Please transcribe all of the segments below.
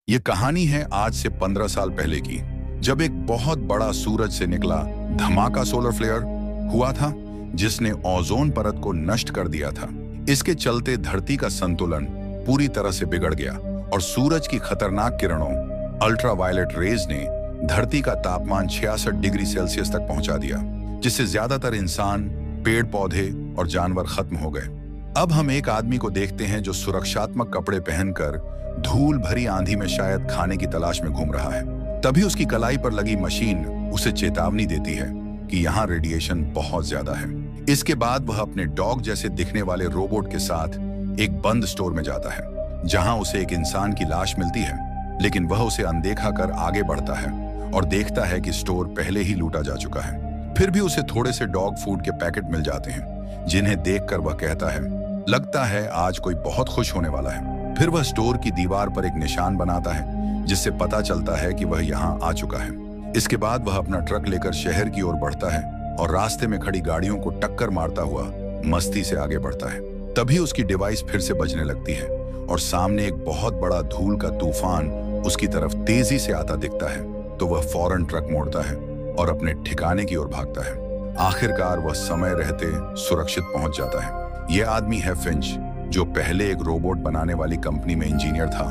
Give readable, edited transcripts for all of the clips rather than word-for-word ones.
ये कहानी है आज से 15 साल पहले की, जब एक बहुत बड़ा सूरज से निकला धमाका सोलर फ्लेयर हुआ था, जिसने ओजोन परत को नष्ट कर दिया था। इसके चलते धरती का संतुलन पूरी तरह से बिगड़ गया और सूरज की खतरनाक किरणों अल्ट्रावायलेट रेज ने धरती का तापमान 66 डिग्री सेल्सियस तक पहुंचा दिया, जिससे ज्यादातर इंसान, पेड़ पौधे और जानवर खत्म हो गए। अब हम एक आदमी को देखते हैं जो सुरक्षात्मक कपड़े पहनकर धूल भरी आंधी में शायद खाने की तलाश में घूम रहा है। तभी उसकी कलाई पर लगी मशीन उसे चेतावनी देती है कि यहाँ रेडिएशन बहुत ज्यादा है। इसके बाद वह अपने डॉग जैसे दिखने वाले रोबोट के साथ एक बंद स्टोर में जाता है, जहां उसे एक इंसान की लाश मिलती है, लेकिन वह उसे अनदेखा कर आगे बढ़ता है और देखता है कि स्टोर पहले ही लूटा जा चुका है। फिर भी उसे थोड़े से डॉग फूड के पैकेट मिल जाते हैं, जिन्हें देखकर वह कहता है, लगता है आज कोई बहुत खुश होने वाला है। फिर वह स्टोर की दीवार पर एक निशान बनाता है, जिससे पता चलता है कि वह यहाँ आ चुका है। इसके बाद वह अपना ट्रक लेकर शहर की ओर बढ़ता है और रास्ते में खड़ी गाड़ियों को टक्कर मारता हुआ मस्ती से आगे बढ़ता है। तभी उसकी डिवाइस फिर से बजने लगती है और सामने एक बहुत बड़ा धूल का तूफान उसकी तरफ तेजी से आता दिखता है। तो वह फौरन ट्रक मोड़ता है और अपने ठिकाने की ओर भागता है। आखिरकार वह समय रहते सुरक्षित पहुंच जाता है। यह आदमी है फिंच, जो पहले एक रोबोट बनाने वाली कंपनी में इंजीनियर था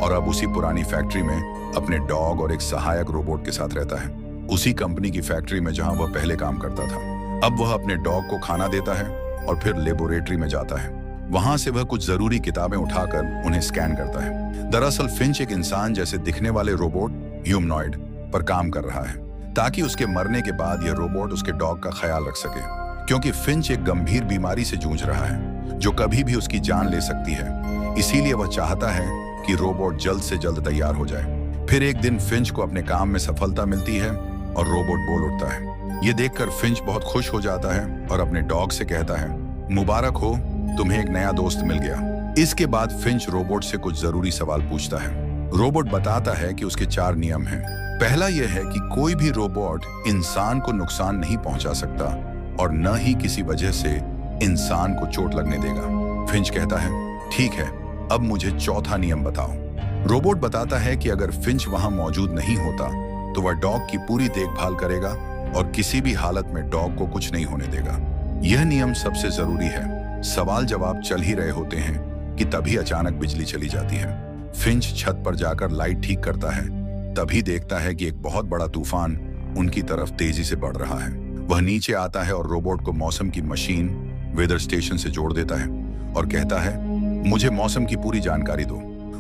और अब उसी पुरानी फैक्ट्री में अपने डॉग और एक सहायक रोबोट के साथ रहता है, उसी कंपनी की फैक्ट्री में जहां वह पहले काम करता था। अब वह अपने डॉग को खाना देता है और फिर लेबोरेटरी में जाता है। वहां से वह कुछ जरूरी किताबें उठाकर उन्हें स्कैन करता है। दरअसल फिंच एक इंसान जैसे दिखने वाले रोबोट ह्यूमनॉइड पर काम कर रहा है, ताकि उसके मरने के बाद यह रोबोट उसके डॉग का ख्याल रख सके, क्योंकि फिंच एक गंभीर बीमारी से जूझ रहा है जो कभी भी उसकी जान ले सकती है। इसीलिए वह चाहता है कि रोबोट जल्द से जल्द तैयार हो जाए। फिर एक दिन फिंच को अपने काम में सफलता मिलती है और रोबोट बोल उठता है। ये देखकर फिंच बहुत खुश हो जाता है और अपने डॉग से कहता है, मुबारक हो, तुम्हें एक नया दोस्त मिल गया। इसके बाद फिंच रोबोट से कुछ जरूरी सवाल पूछता है। रोबोट बताता है कि उसके 4 नियम हैं। पहला यह है कि कोई भी रोबोट इंसान को नुकसान नहीं पहुंचा सकता और न ही किसी वजह से इंसान को चोट लगने देगा। फिंच कहता है, ठीक है, अब मुझे चौथा नियम बताओ। रोबोट बताता है कि अगर फिंच वहां मौजूद नहीं होता तो वह डॉग की पूरी देखभाल करेगा और किसी भी हालत में डॉग को कुछ नहीं होने देगा। यह नियम सबसे जरूरी है। सवाल जवाब चल ही रहे होते हैं कि तभी अचानक बिजली चली जाती है। फिंच छत पर जाकर लाइट ठीक करता है, तभी देखता है कि एक बहुत बड़ा तूफान उनकी तरफ तेजी से बढ़ रहा है। वह नीचे आता है और रोबोट को मौसम की मशीन वेदर स्टेशन से जोड़ देता है और कहता है, मुझे मौसम की पूरी जानकारी दो।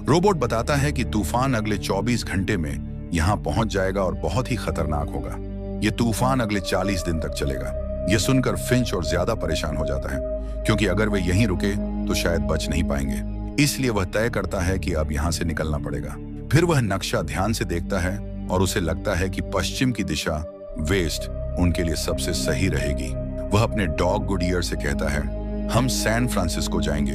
रोबोट बताता है कि तूफान अगले 24 घंटे में यहाँ पहुंच जाएगा और बहुत ही खतरनाक होगा। ये तूफान अगले 40 दिन तक चलेगा। यह सुनकर फिंच और ज्यादा परेशान हो जाता है, क्योंकि अगर वे यहीं रुके तो शायद बच नहीं पाएंगे। इसलिए वह तय करता है कि अब यहाँ से निकलना पड़ेगा। फिर वह नक्शा ध्यान से देखता है और उसे लगता है कि पश्चिम की दिशा वेस्ट उनके लिए सबसे सही रहेगी। वह अपने डॉग गुडियर से कहता है, हम सैन फ्रांसिस्को जाएंगे।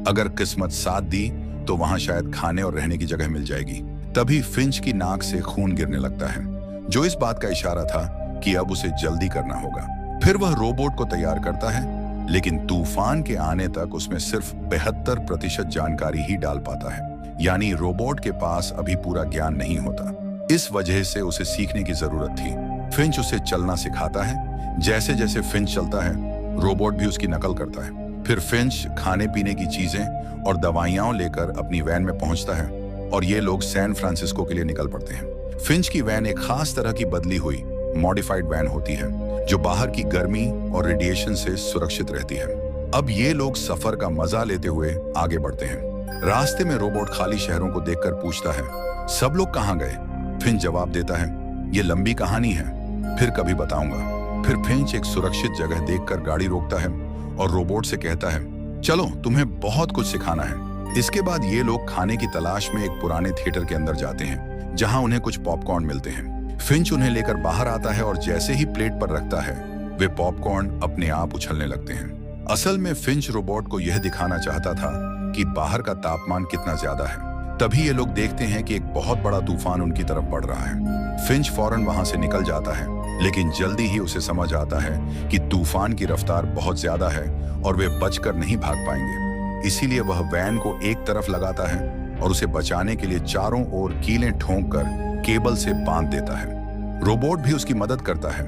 अगर किस्मत साथ दी तो वहां शायद खाने और रहने की जगह मिल जाएगी। तभी फिंच की नाक से खून गिरने लगता है, जो इस बात का इशारा था कि अब उसे जल्दी करना होगा। फिर वह रोबोट को तैयार करता है, लेकिन तूफान के आने तक उसमें सिर्फ 72% जानकारी ही डाल पाता है। यानी रोबोट के पास अभी पूरा ज्ञान नहीं होता। इस वजह से उसे सीखने की जरूरत थी। फिंच उसे चलना सिखाता है। जैसे जैसे फिंच चलता है, रोबोट भी उसकी नकल करता है। फिर फिंच खाने पीने की चीजें और दवाइयां लेकर अपनी वैन में पहुंचता है और ये लोग सैन फ्रांसिस्को के लिए निकल पड़ते हैं। फिंच की वैन एक खास तरह की बदली हुई मॉडिफाइड वैन होती है, जो बाहर की गर्मी और रेडिएशन से सुरक्षित रहती है। अब ये लोग सफर का मजा लेते हुए आगे बढ़ते हैं। रास्ते में रोबोट खाली शहरों को देखकर पूछता है, सब लोग कहाँ गए? फिंच जवाब देता है, ये लंबी कहानी है, फिर कभी बताऊंगा। फिर फिंच एक सुरक्षित जगह देखकर गाड़ी रोकता है और रोबोट से कहता है, चलो, तुम्हें बहुत कुछ सिखाना है। इसके बाद ये लोग खाने की तलाश में एक पुराने थिएटर के अंदर जाते हैं, जहां उन्हें कुछ पॉपकॉर्न मिलते हैं। फिंच उन्हें लेकर बाहर आता है और जैसे ही प्लेट पर रखता है, वे पॉपकॉर्न अपने आप उछलने लगते हैं। असल में फिंच रोबोट को यह दिखाना चाहता था कि बाहर का तापमान कितना ज्यादा है। तभी ये लोग देखते हैं कि एक बहुत बड़ा तूफान उनकी तरफ बढ़ रहा है। फिंच फौरन वहां से निकल जाता है, लेकिन जल्दी ही उसे समझ आता है कि तूफान की रफ्तार बहुत ज्यादा है और वे बचकर नहीं भाग पाएंगे। इसीलिए वह वैन को एक तरफ लगाता है और उसे बचाने के लिए चारों ओर कीलें ठोंक कर केबल से बांध देता है। रोबोट भी उसकी मदद करता है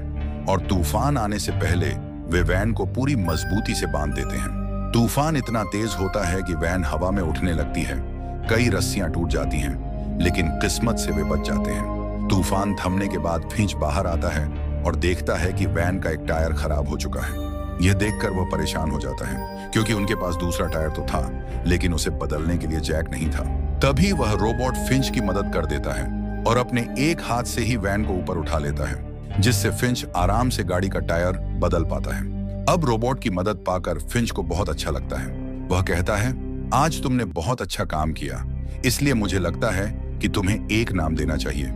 और तूफान आने से पहले वे वैन को पूरी मजबूती से बांध देते हैं। तूफान इतना तेज होता है कि वैन हवा में उठने लगती है। कई रस्सियां टूट जाती हैं, लेकिन किस्मत से वे बच जाते हैं। तूफान थमने के बाद फिंच बाहर आता है और देखता है कि वैन का एक टायर खराब हो चुका है। यह देखकर वह परेशान हो जाता है, क्योंकि उनके पास दूसरा टायर तो था, लेकिन उसे बदलने के लिए जैक नहीं था। तभी वह रोबोट फिंच की मदद कर देता है और अपने एक हाथ से ही वैन को ऊपर उठा लेता है, जिससे फिंच आराम से गाड़ी का टायर बदल पाता है। अब रोबोट की मदद पाकर फिंच को बहुत अच्छा लगता है। वह कहता है, आज तुमने बहुत अच्छा काम किया, इसलिए मुझे लगता है कि तुम्हें एक नाम देना चाहिए।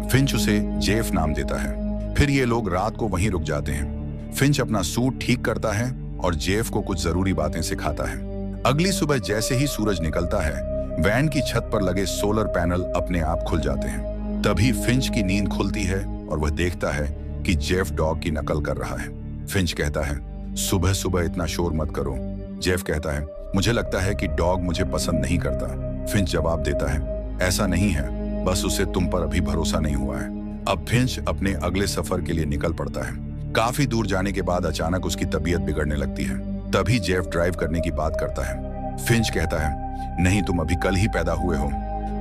फिंच उसे जेफ नाम देता है। फिर ये लोग रात को वहीं रुक जाते हैं। फिंच अपना सूट ठीक करता है और जेफ को कुछ जरूरी बातें सिखाता है। अगली सुबह जैसे ही सूरज निकलता है, वैन की छत पर लगे सोलर पैनल अपने आप खुल जाते हैं। तभी फिंच की नींद खुलती है और वह देखता है कि जेफ डॉग की नकल कर रहा है। फिंच कहता है, सुबह सुबह इतना शोर मत करो। जेफ कहता है, मुझे लगता है कि डॉग मुझे पसंद नहीं करता। फिंच जवाब देता है, ऐसा नहीं है, बस उसे तुम पर अभी भरोसा नहीं हुआ है। अब फिंच अपने अगले सफर के लिए निकल पड़ता है। काफी दूर जाने के बाद अचानक उसकी तबीयत बिगड़ने लगती है। तभी जेफ ड्राइव करने की बात करता है। फिंच कहता है, नहीं, तुम अभी कल ही पैदा हुए हो।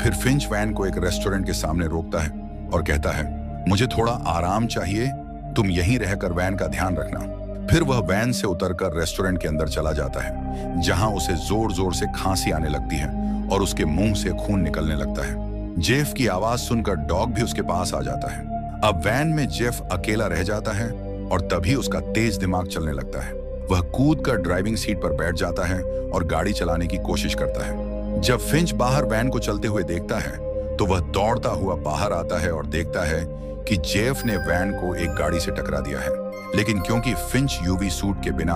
फिर फिंच वैन को एक रेस्टोरेंट के सामने रोकता है और कहता है, मुझे थोड़ा आराम चाहिए, तुम यहीं रहकर वैन का ध्यान रखना। फिर वह वैन से उतरकर रेस्टोरेंट के अंदर चला जाता है, जहां उसे जोर जोर से खांसी आने लगती है और उसके मुंह से खून निकलने लगता है। जेफ की आवाज सुनकर डॉग भी उसके पास आ जाता है। अब वैन में जेफ अकेला रह जाता है और तभी उसका तेज दिमाग चलने लगता है। वह कूदकर ड्राइविंग सीट पर बैठ जाता है और गाड़ी चलाने की कोशिश करता है। जब फिंच बाहर वैन को चलते हुए देखता है, तो वह दौड़ता हुआ बाहर आता है और देखता है कि जेफ ने वैन को एक गाड़ी से टकरा दिया है। लेकिन क्योंकि फिंच यूवी सूट के बिना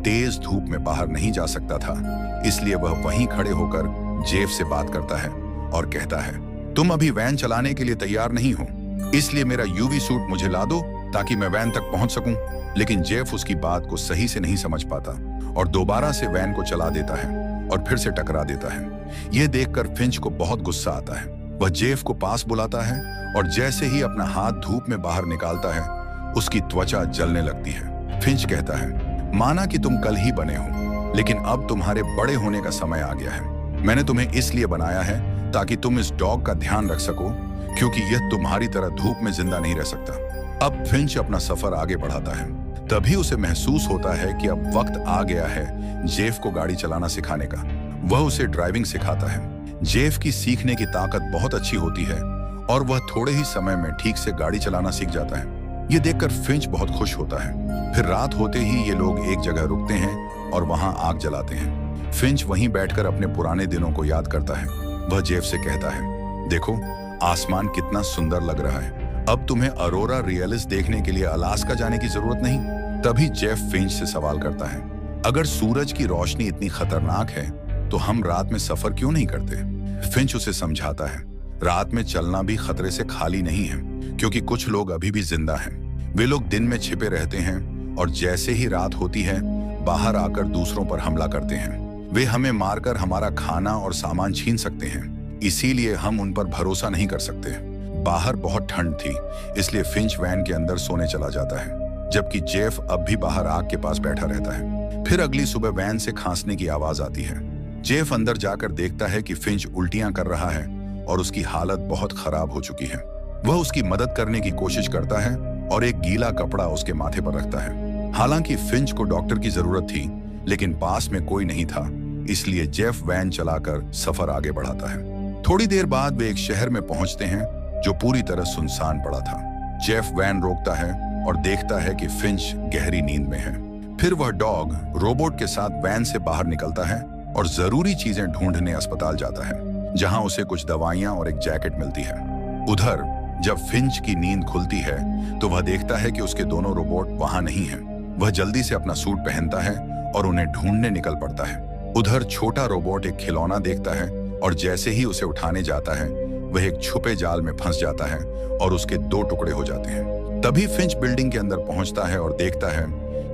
तेज धूप में बाहर नहीं जा सकता था, इसलिए वह वहीं खड़े होकर जेफ से बात करता है और कहता है, तुम अभी वैन चलाने के लिए तैयार नहीं हो, इसलिए मेरा यूवी सूट मुझे ला दो ताकि मैं वैन तक पहुंच सकूं। लेकिन जेफ उसकी बात को सही से नहीं समझ पाता और दोबारा से वैन को चला देता है और फिर से टकरा देता है। यह देखकर फिंच को बहुत गुस्सा आता है। वह जेफ को पास बुलाता है और जैसे ही अपना हाथ धूप में बाहर निकालता है, उसकी त्वचा जलने लगती है। फिंच कहता है, माना कि तुम कल ही बने हो, लेकिन अब तुम्हारे बड़े होने का समय आ गया है। मैंने तुम्हें इसलिए बनाया है ताकि तुम इस डॉग का ध्यान रख सको, क्योंकि यह तुम्हारी तरह धूप में जिंदा नहीं रह सकता। अब फिंच अपना सफर आगे बढ़ाता है। तभी उसे महसूस होता है कि अब वक्त आ गया है जेफ को गाड़ी चलाना सिखाने का। वह उसे ड्राइविंग सिखाता है। जेफ की सीखने की ताकत बहुत अच्छी होती है और वह थोड़े ही समय में ठीक से गाड़ी चलाना सीख जाता है। ये देखकर फिंच बहुत खुश होता है। फिर रात होते ही ये लोग एक जगह रुकते हैं और वहां आग जलाते हैं। फिंच वहीं बैठकर अपने पुराने दिनों को याद करता है। वह जेफ से कहता है, देखो, आसमान कितना सुंदर लग रहा है। अब तुम्हें अरोरा रियलिस देखने के लिए अलास्का जाने की जरूरत नहीं। तभी जेफ फिंच से सवाल करता है, अगर सूरज की रोशनी इतनी खतरनाक है तो हम रात में सफर क्यों नहीं करते? फिंच उसे समझाता है, रात में चलना भी खतरे से खाली नहीं है, क्योंकि कुछ लोग अभी भी जिंदा हैं। वे लोग दिन में छिपे रहते हैं और जैसे ही रात होती है, बाहर आकर दूसरों पर हमला करते हैं। वे हमें मारकर हमारा खाना और सामान छीन सकते हैं, इसीलिए हम उन पर भरोसा नहीं कर सकते। बाहर बहुत ठंड थी, इसलिए फिंच वैन के अंदर सोने चला जाता है, जबकि जेफ अब भी बाहर आग के पास बैठा रहता है। फिर अगली सुबह वैन से खांसने की आवाज आती है। जेफ अंदर जाकर देखता है कि फिंच उल्टियां कर रहा है और उसकी हालत बहुत खराब हो चुकी है। वह उसकी मदद करने की कोशिश करता है और एक गीला कपड़ा उसके माथे पर रखता है। हालांकि फिंच को डॉक्टर की जरूरत थी, लेकिन पास में कोई नहीं था, इसलिए जेफ वैन चलाकर सफर आगे बढ़ाता है। थोड़ी देर बाद वे एक शहर में पहुंचते हैं जो पूरी तरह सुनसान पड़ा था। जेफ वैन रोकता है और देखता है कि फिंच गहरी नींद में है। फिर वह डॉग रोबोट के साथ वैन से बाहर निकलता है और जरूरी चीजें ढूंढने अस्पताल जाता है, जहां उसे कुछ दवाइयां और एक जैकेट मिलती है। उधर जब फिंच की नींद खुलती है तो वह देखता है कि उसके दोनों रोबोट वहां नहीं हैं। वह जल्दी से अपना सूट पहनता है और उन्हें ढूंढने निकल पड़ता है। उधर छोटा रोबोट एक खिलौना देखता है और जैसे ही उसे उठाने जाता है, वह एक छुपे जाल में फंस जाता है और उसके 2 टुकड़े हो जाते हैं। तभी फिंच बिल्डिंग के अंदर पहुंचता है और देखता है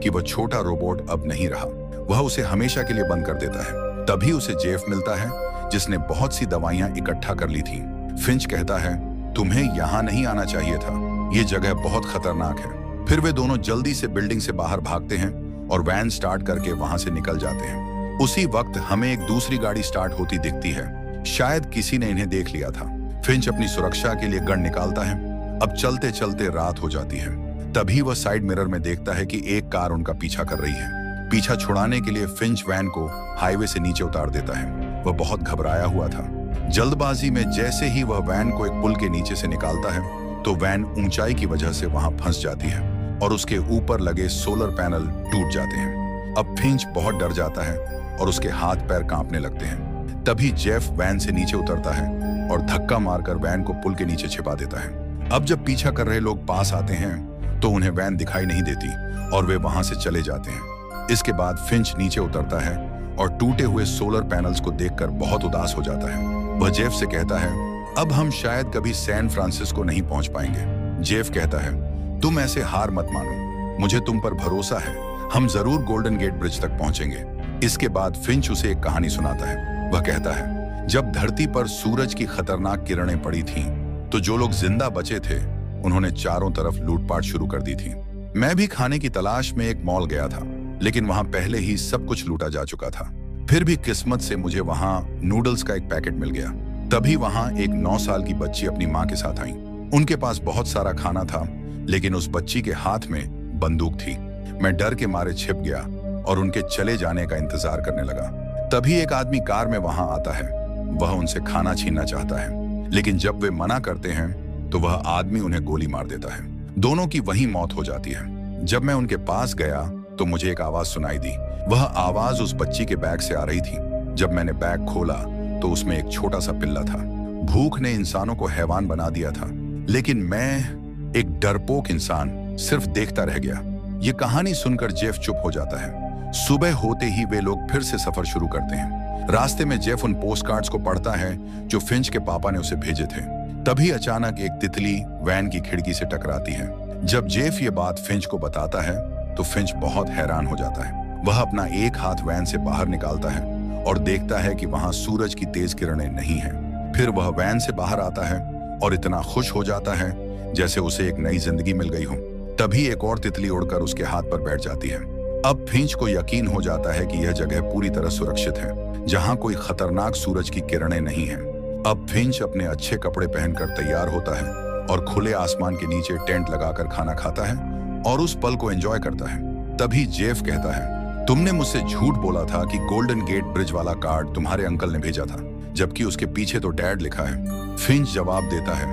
कि वह छोटा रोबोट अब नहीं रहा। वह उसे हमेशा के लिए बंद कर देता है। तभी उसे जेफ मिलता है, जिसने बहुत सी दवाइयां इकट्ठा कर ली थी। फिंच कहता है, तुम्हें यहाँ नहीं आना चाहिए था, ये जगह बहुत खतरनाक है। फिर वे दोनों जल्दी से बिल्डिंग से बाहर भागते हैं और वैन स्टार्ट करके वहां से निकल जाते हैं। उसी वक्त हमें एक दूसरी गाड़ी स्टार्ट होती दिखती है। शायद किसी ने इन्हें देख लिया था। फिंच अपनी सुरक्षा के लिए गन निकालता है। अब चलते चलते रात हो जाती है। तभी वह साइड मिरर में देखता है कि एक कार उनका पीछा कर रही है। पीछा छुड़ाने के लिए फिंच वैन को हाईवे से नीचे उतार देता है। वह बहुत घबराया हुआ था। जल्दबाजी में जैसे ही वह वैन को एक पुल के नीचे से निकालता है तो वैन ऊंचाई की वजह से वहां फंस जाती है और उसके ऊपर लगे सोलर पैनल टूट जाते हैं। अब फिंच बहुत डर जाता है और उसके हाथ पैर कांपने लगते हैं। तभी जेफ वैन से नीचे उतरता है और धक्का मारकर वैन को पुल के नीचे छिपा देता है। अब जब पीछा कर रहे लोग पास आते हैं तो उन्हें वैन दिखाई नहीं देती और वे वहां से चले जाते हैं। इसके बाद फिंच नीचे उतरता है और टूटे हुए सोलर पैनल्स को देखकर बहुत उदास हो जाता है। वह जेफ से कहता है, अब हम शायद कभी सैन फ्रांसिस्को नहीं पहुंच पाएंगे। जेफ कहता है, तुम ऐसे हार मत मानो, मुझे तुम पर भरोसा है, हम जरूर गोल्डन गेट ब्रिज तक पहुंचेंगे। इसके बाद फिंच उसे एक कहानी सुनाता है। वह कहता है, जब धरती पर सूरज की खतरनाक किरणें पड़ी थीं, तो जो लोग जिंदा बचे थे उन्होंने चारों तरफ लूटपाट शुरू कर दी थी। मैं भी खाने की तलाश में एक मॉल गया था, लेकिन वहां पहले ही सब कुछ लूटा जा चुका था। फिर भी किस्मत से मुझे वहां नूडल्स का एक पैकेट मिल गया। तभी वहां एक 9 साल की बच्ची अपनी माँ के साथ आई। उनके पास बहुत सारा खाना था, लेकिन उस बच्ची के हाथ में बंदूक थी। मैं डर के मारे छिप गया और उनके चले जाने का इंतजार करने लगा। तभी एक आदमी कार में वहां आता है। वह उनसे खाना छीनना चाहता है, लेकिन जब वे मना करते हैं तो वह आदमी उन्हें गोली मार देता है। दोनों की वहीं मौत हो जाती है। जब मैं उनके पास गया तो मुझे एक आवाज सुनाई दी। वह आवाज उस बच्ची के बैग से आ रही थी। जब मैंने बैग खोला तो उसमें एक छोटा सा पिल्ला था। भूख ने इंसानों को हैवान बना दिया था, लेकिन मैं एक डरपोक इंसान सिर्फ देखता रह गया। ये कहानी सुनकर जेफ चुप हो जाता है। सुबह होते ही वे लोग फिर से सफर शुरू करते हैं। रास्ते में जेफ उन पोस्ट कार्ड्स को पढ़ता है जो फिंच के पापा ने उसे भेजे थे। तभी अचानक एक तितली वैन की खिड़की से टकराती है। जब जेफ ये बात फिंच को बताता है तो फिंच बहुत हैरान हो जाता है। वह अपना एक हाथ वैन से बाहर निकालता है और देखता है कि वहां सूरज की तेज किरणें नहीं हैं। फिर वह वैन से बाहर आता है और इतना खुश हो जाता है जैसे उसे एक नई जिंदगी मिल गई हो। तभी एक और तितली उड़कर उसके हाथ पर बैठ जाती है। अब फिंच को यकीन हो जाता है कि यह जगह पूरी तरह सुरक्षित है, जहां कोई खतरनाक सूरज की किरणें नहीं हैं। अब फिंच अपने अच्छे कपड़े पहनकर तैयार होता है और खुले आसमान के नीचे टेंट लगाकर खाना खाता है और उस पल को एंजॉय करता है। तभी जेफ कहता है, तुमने मुझसे झूठ बोला था कि गोल्डन गेट ब्रिज वाला कार्ड तुम्हारे अंकल ने भेजा था, जबकि उसके पीछे तो डैड लिखा है। फिंच जवाब देता है,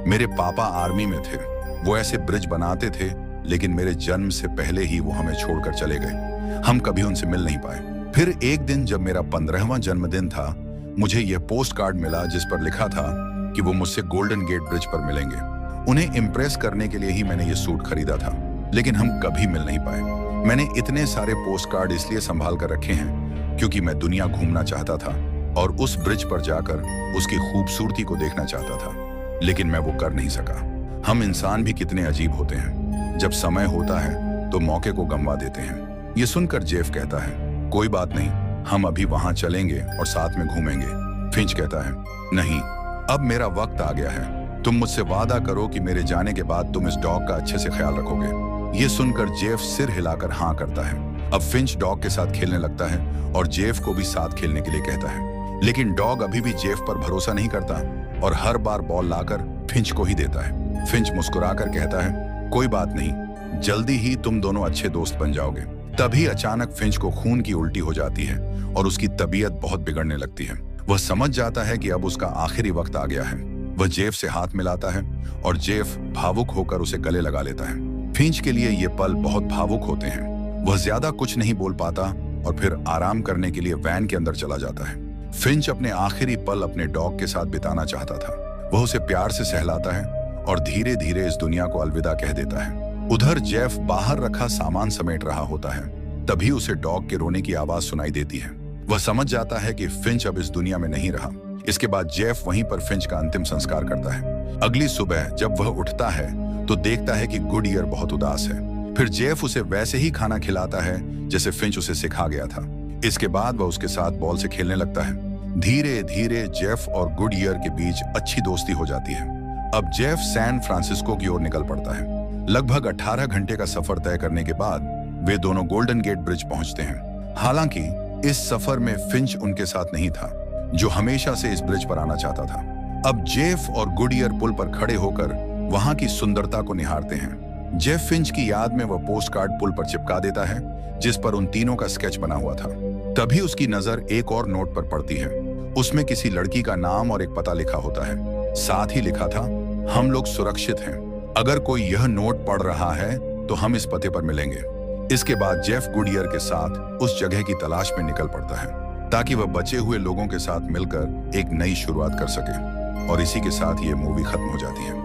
मेरे पापा आर्मी में थे, वो ऐसे ब्रिज बनाते थे, लेकिन मेरे जन्म से पहले ही वो हमें छोड़कर चले गए। हम कभी उनसे मिल नहीं पाए। फिर एक दिन जब मेरा 15वां जन्मदिन था, मुझे यह पोस्ट कार्ड मिला जिस पर लिखा था कि वो मुझसे गोल्डन गेट ब्रिज पर मिलेंगे। उन्हें इम्प्रेस करने के लिए ही मैंने ये सूट खरीदा था, लेकिन हम कभी मिल नहीं पाए। मैंने इतने सारे पोस्ट कार्ड इसलिए संभाल कर रखे हैं क्योंकि मैं दुनिया घूमना चाहता था और उस ब्रिज पर जाकर उसकी खूबसूरती को देखना चाहता था, लेकिन मैं वो कर नहीं सका। हम इंसान भी कितने अजीब होते हैं, जब समय होता है तो मौके को गंवा देते हैं। ये सुनकर जेफ कहता है, कोई बात नहीं, हम अभी वहां चलेंगे और साथ में घूमेंगे। फिंच कहता है, नहीं, अब मेरा वक्त आ गया है। तुम मुझसे वादा करो कि मेरे जाने के बाद तुम इस डॉग का अच्छे से ख्याल रखोगे। ये सुनकर जेफ सिर हिलाकर हाँ करता है। अब फिंच डॉग के साथ खेलने लगता है और जेफ को भी साथ खेलने के लिए कहता है, लेकिन डॉग अभी भी जेफ पर भरोसा नहीं करता और हर बार बॉल लाकर फिंच को ही देता है। फिंच मुस्कुराकर कहता है, कोई बात नहीं, जल्दी ही तुम दोनों अच्छे दोस्त बन जाओगे। तभी अचानक फिंच को खून की उल्टी हो जाती है और उसकी तबीयत बहुत बिगड़ने लगती है। वह समझ जाता है कि अब उसका आखिरी वक्त आ गया है। वह जेफ से हाथ मिलाता है और जेफ भावुक होकर उसे गले लगा लेता है। फिंच के लिए ये पल बहुत भावुक होते हैं। वह ज्यादा कुछ नहीं बोल पाता और फिर आराम करने के लिए वैन के अंदर चला जाता है। फिंच अपने आखिरी पल अपने डॉग के साथ बिताना चाहता था। वह उसे प्यार से सहलाता है और धीरे धीरे इस दुनिया को अलविदा कह देता है। उधर जेफ बाहर रखा सामान समेट रहा होता है। तभी उसे डॉग के रोने की आवाज सुनाई देती है। वह समझ जाता है कि फिंच अब इस दुनिया में नहीं रहा। इसके बाद जेफ वहीं पर फिंच का अंतिम संस्कार करता है। अगली सुबह जब वह उठता है तो देखता है कि गुडईयर बहुत उदास है। फिर जेफ उसे वैसे ही खाना खिलाता है जैसे फिंच उसे सिखा गया था। इसके बाद वह उसके साथ बॉल से खेलने लगता है। धीरे धीरे जेफ और गुडईयर के बीच अच्छी दोस्ती हो जाती है। अब जेफ सैन फ्रांसिस्को की ओर निकल पड़ता है। लगभग 18 घंटे का सफर तय करने के बाद वे दोनों गोल्डन गेट ब्रिज पहुंचते हैं। हालांकि इस सफर में फिंच उनके साथ नहीं था, जो हमेशा से इस ब्रिज पर आना चाहता था। अब जेफ और गुडईयर पुल पर खड़े होकर वहां की सुंदरता को निहारते हैं। जेफ फिंच की याद में वह पोस्ट कार्ड पुल पर चिपका देता है, जिस पर उन तीनों का स्केच बना हुआ था। तभी उसकी नजर एक और नोट पर पड़ती है। उसमें किसी लड़की का नाम और एक पता लिखा होता है। साथ ही लिखा था, हम लोग सुरक्षित हैं। अगर कोई यह नोट पढ़ रहा है तो हम इस पते पर मिलेंगे। इसके बाद जेफ गुडईयर के साथ उस जगह की तलाश में निकल पड़ता है, ताकि वह बचे हुए लोगों के साथ मिलकर एक नई शुरुआत कर सके। और इसी के साथ ये मूवी खत्म हो जाती है।